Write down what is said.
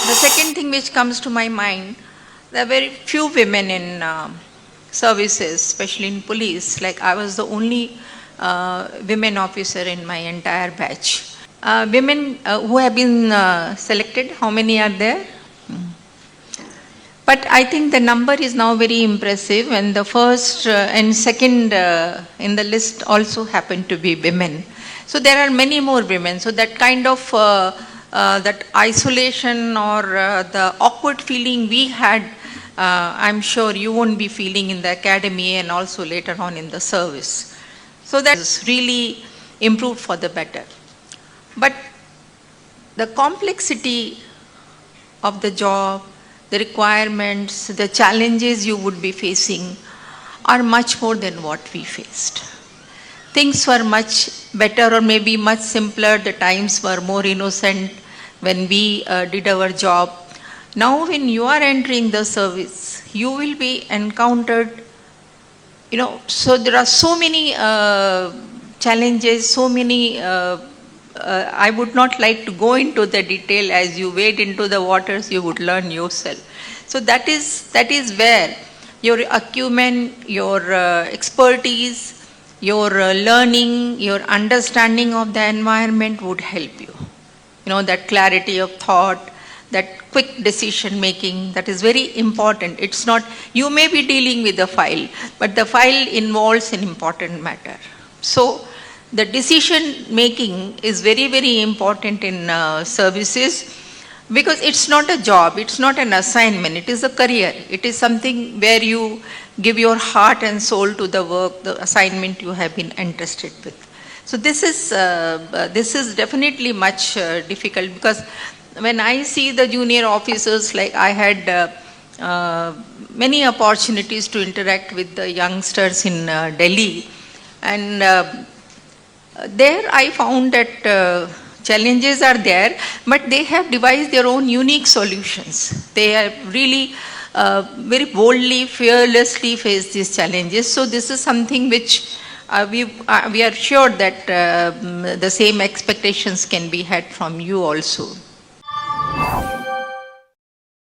The second thing which comes to my mind, there are very few women in services, especially in police. Like I was the only women officer in my entire batch. Women who have been selected, how many are there? But I think the number is now very impressive, and the first and second in the list also happen to be women. So there are many more women. So that kind of that isolation or the awkward feeling we had, I'm sure you won't be feeling in the academy and also later on in the service. So that's really improved for the better. But the complexity of the job, the requirements, the challenges you would be facing are much more than what we faced. Things were much better or maybe much simpler. The times were more innocent when we did our job. Now when you are entering the service, you will be encountered, so there are so many challenges, so many I would not like to go into the detail. As you wade into the waters, you would learn yourself. So that is where your acumen, your expertise, your learning, your understanding of the environment would help you. That clarity of thought, that quick decision making, that is very important. It's not, you may be dealing with a file, but the file involves an important matter. So the decision making is very, very important in services, because it's not a job, it's not an assignment, it is a career. It is something where you give your heart and soul to the work, the assignment you have been entrusted with. So this is definitely much difficult, because when I see the junior officers, like I had many opportunities to interact with the youngsters in Delhi, and there I found that challenges are there, but they have devised their own unique solutions. They have really very boldly, fearlessly faced these challenges. So this is something which we are sure that the same expectations can be had from you also.